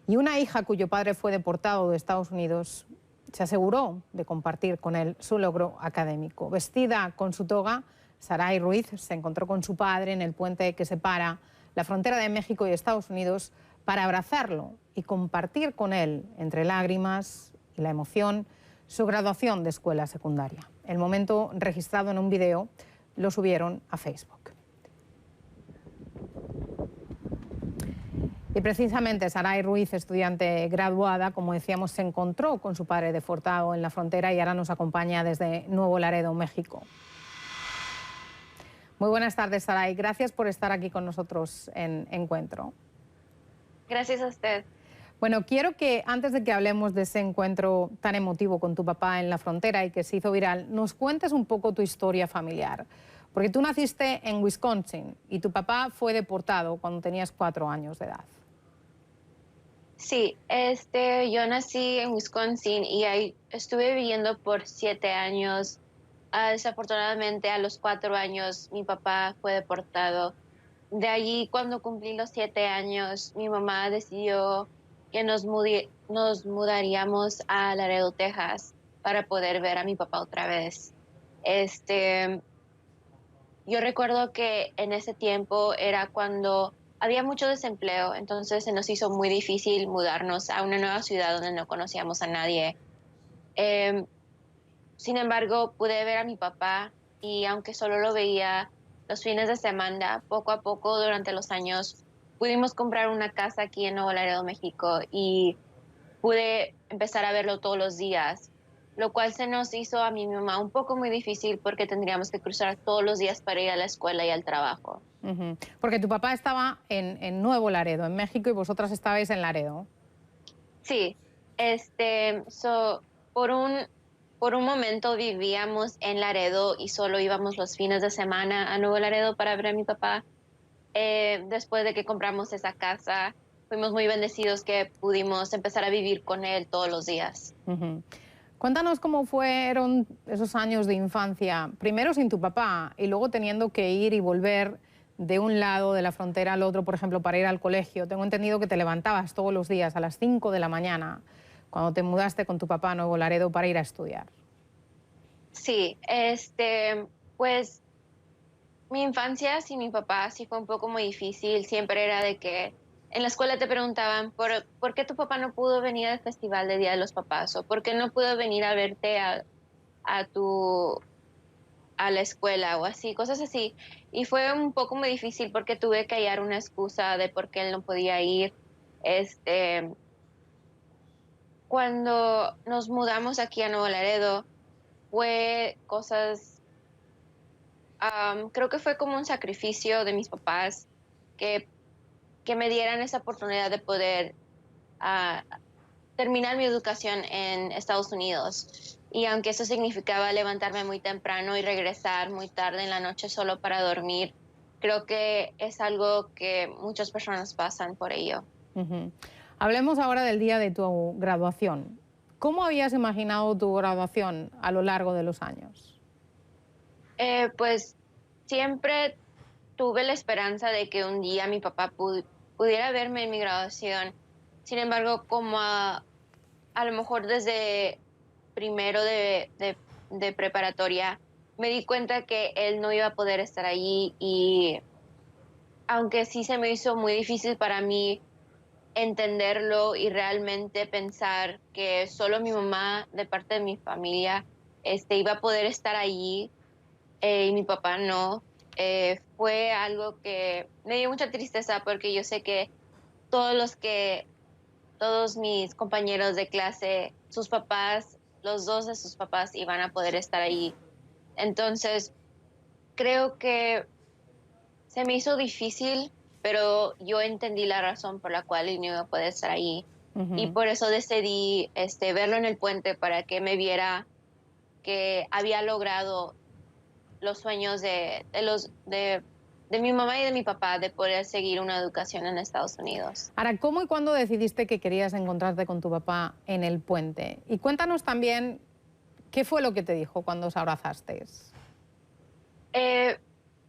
Y una hija cuyo padre fue deportado de Estados Unidos se aseguró de compartir con él su logro académico. Vestida con su toga, Sarai Ruiz se encontró con su padre en el puente que separa la frontera de México y Estados Unidos para abrazarlo y compartir con él, entre lágrimas y la emoción, su graduación de escuela secundaria. El momento, registrado en un video, lo subieron a Facebook. Y precisamente Sarai Ruiz, estudiante graduada, como decíamos, se encontró con su padre deportado en la frontera y ahora nos acompaña desde Nuevo Laredo, México. Muy buenas tardes, Sarai. Gracias por estar aquí con nosotros en Encuentro. Gracias a usted. Bueno, quiero que antes de que hablemos de ese encuentro tan emotivo con tu papá en la frontera y que se hizo viral, nos cuentes un poco tu historia familiar. Porque tú naciste en Wisconsin y tu papá fue deportado cuando tenías 4 años de edad. Sí, yo nací en Wisconsin y ahí estuve viviendo por 7 años. Desafortunadamente, a los 4 años mi papá fue deportado. De allí, cuando cumplí los 7 años, mi mamá decidió que nos mudaríamos a Laredo, Texas, para poder ver a mi papá otra vez. Este, yo recuerdo que en ese tiempo era cuando había mucho desempleo, entonces se nos hizo muy difícil mudarnos a una nueva ciudad donde no conocíamos a nadie. Em, Sin embargo, pude ver a mi papá y aunque solo lo veía los fines de semana, poco a poco durante los años pudimos comprar una casa aquí en Nuevo Laredo, México, y pude empezar a verlo todos los días, lo cual se nos hizo a mi mamá un poco muy difícil porque tendríamos que cruzar todos los días para ir a la escuela y al trabajo. Porque tu papá estaba en Nuevo Laredo, en México, y vosotras estabais en Laredo. Sí, so, por un momento vivíamos en Laredo y solo íbamos los fines de semana a Nuevo Laredo para ver a mi papá. Después de que compramos esa casa, fuimos muy bendecidos que pudimos empezar a vivir con él todos los días. Cuéntanos cómo fueron esos años de infancia, primero sin tu papá y luego teniendo que ir y volver de un lado de la frontera al otro, por ejemplo, para ir al colegio. Tengo entendido que te levantabas todos los días a las 5 de la mañana cuando te mudaste con tu papá a Nuevo Laredo para ir a estudiar. Sí, pues mi infancia sin mi papá sí fue un poco muy difícil. Siempre era de que en la escuela te preguntaban por qué tu papá no pudo venir al festival de Día de los Papás o por qué no pudo venir a verte a tu a la escuela o así, cosas así. Y fue un poco muy difícil porque tuve que hallar una excusa de por qué él no podía ir. Este, Cuando nos mudamos aquí a Nuevo Laredo, fue cosas, creo que fue como un sacrificio de mis papás que, que me dieran esa oportunidad de poder ah, terminar mi educación en Estados Unidos. Y aunque eso significaba levantarme muy temprano y regresar muy tarde en la noche solo para dormir, creo que es algo que muchas personas pasan por ello. Ujú. Hablemos ahora del día de tu graduación. ¿Cómo habías imaginado tu graduación a lo largo de los años? Pues siempre tuve la esperanza de que un día mi papá pudiera verme en mi graduación. Sin embargo, como a lo mejor desde primero de preparatoria, me di cuenta que él no iba a poder estar allí y aunque sí se me hizo muy difícil para mí entenderlo y realmente pensar que solo mi mamá de parte de mi familia iba a poder estar allí y mi papá no, fue algo que me dio mucha tristeza porque yo sé que todos mis compañeros de clase, sus papás, los dos de sus papás iban a poder estar allí. Entonces, creo que se me hizo difícil, pero yo entendí la razón por la cual él no iba a poder estar allí. Y Ujú. por eso decidí verlo en el puente para que me viera que había logrado los sueños de mi mamá y de mi papá de poder seguir una educación en Estados Unidos. Ahora, ¿cómo y cuándo decidiste que querías encontrarte con tu papá en el puente? Y cuéntanos también qué fue lo que te dijo cuando os abrazasteis. Eh,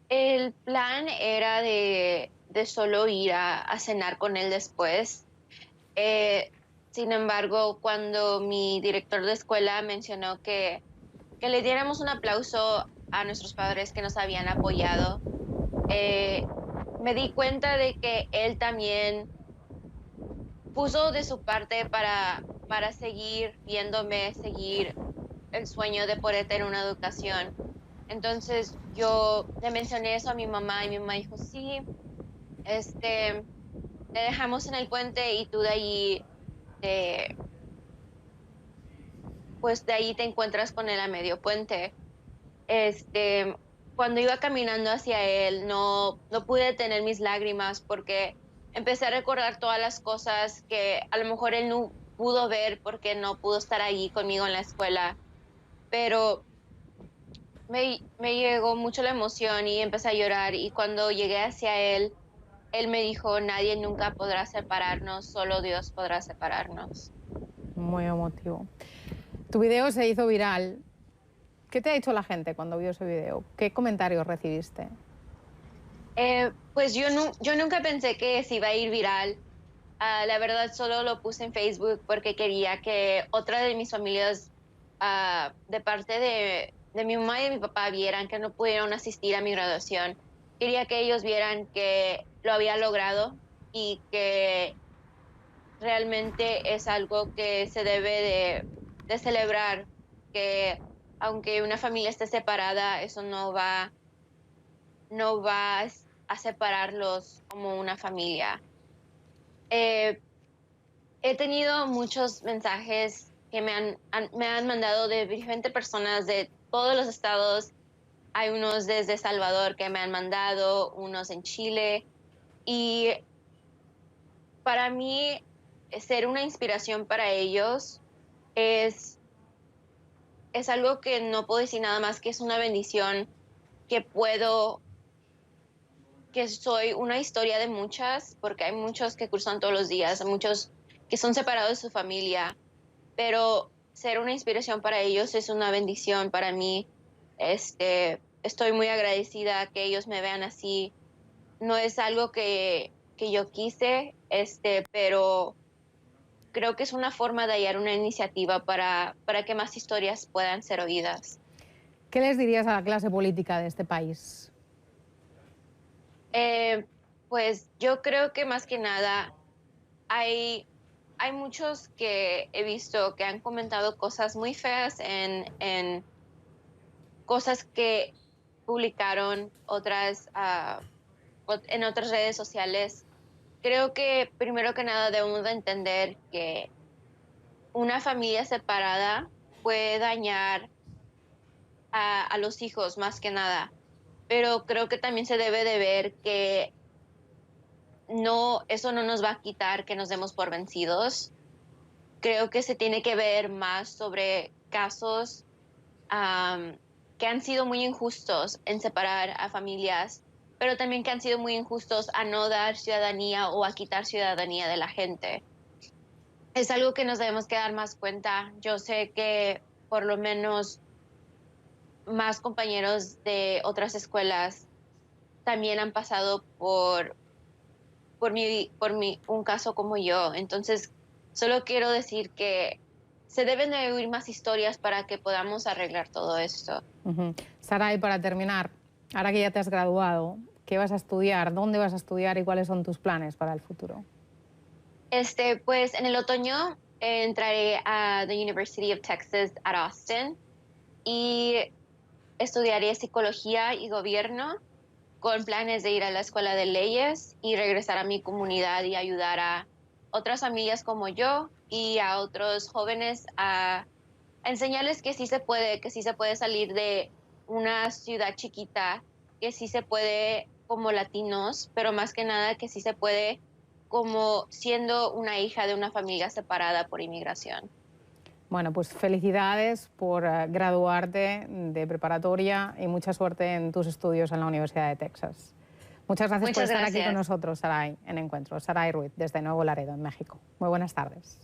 el plan era de solo ir a cenar con él después. Sin embargo, cuando mi director de escuela mencionó que le diéramos un aplauso a nuestros padres que nos habían apoyado, eh, me di cuenta de que él también puso de su parte para seguir viéndome, seguir el sueño de poder tener una educación. Entonces yo le mencioné eso a mi mamá y mi mamá dijo, sí, este, te dejamos en el puente y tú de ahí, te, pues de ahí te encuentras con él a medio puente. Este, Cuando iba caminando hacia él, no pude detener mis lágrimas porque empecé a recordar todas las cosas que a lo mejor él no pudo ver porque no pudo estar allí conmigo en la escuela, pero me llegó mucho la emoción y empecé a llorar y cuando llegué hacia él me dijo, nadie nunca podrá separarnos, solo Dios podrá separarnos. Muy emotivo. Tu video se hizo viral. ¿Qué te ha dicho la gente cuando vio ese video? ¿Qué comentarios recibiste? Pues yo nunca pensé que se iba a ir viral. La verdad, solo lo puse en Facebook porque quería que otra de mis familias, de parte de mi mamá y de mi papá, vieran que no pudieron asistir a mi graduación. Quería que ellos vieran que lo había logrado y que realmente es algo que se debe de celebrar, que aunque una familia esté separada, eso no va a separarlos como una familia. Eh, He tenido muchos mensajes que me han mandado de diferentes personas de todos los estados. Hay unos desde Salvador que me han mandado, unos en Chile. Y para mí, ser una inspiración para ellos es, es algo que no puedo decir nada más que es una bendición que que soy una historia de muchas, porque hay muchos que cruzan todos los días, hay muchos que son separados de su familia, pero ser una inspiración para ellos es una bendición para mí. Estoy muy agradecida que ellos me vean así. No es algo que yo quise, pero creo que es una forma de hallar una iniciativa para que más historias puedan ser oídas. ¿Qué les dirías a la clase política de este país? Eh, pues yo creo que más que nada hay, hay muchos que he visto que han comentado cosas muy feas en cosas que publicaron en otras redes sociales. Creo que primero que nada debemos de entender que una familia separada puede dañar a los hijos más que nada, pero creo que también se debe de ver que eso no nos va a quitar que nos demos por vencidos. Creo que se tiene que ver más sobre casos que han sido muy injustos en separar a familias, pero también que han sido muy injustos a no dar ciudadanía o a quitar ciudadanía de la gente. Es algo que nos debemos que dar más cuenta. Yo sé que por lo menos más compañeros de otras escuelas también han pasado un caso como yo. Entonces, solo quiero decir que se deben de oír más historias para que podamos arreglar todo esto. Saray, para terminar, ahora que ya te has graduado, ¿qué vas a estudiar? ¿Dónde vas a estudiar y cuáles son tus planes para el futuro? Pues en el otoño entraré a the University of Texas at Austin y estudiaré psicología y gobierno con planes de ir a la escuela de leyes y regresar a mi comunidad y ayudar a otras familias como yo y a otros jóvenes a enseñarles que sí se puede salir de una ciudad chiquita, que sí se puede como latinos, pero más que nada que sí se puede como siendo una hija de una familia separada por inmigración. Bueno, pues felicidades por graduarte de preparatoria y mucha suerte en tus estudios en la Universidad de Texas. Muchas gracias por Muchas estar aquí con gracias. nosotros, Saray, en Encuentro. Saray Ruiz, desde Nuevo Laredo, en México. Muy buenas tardes.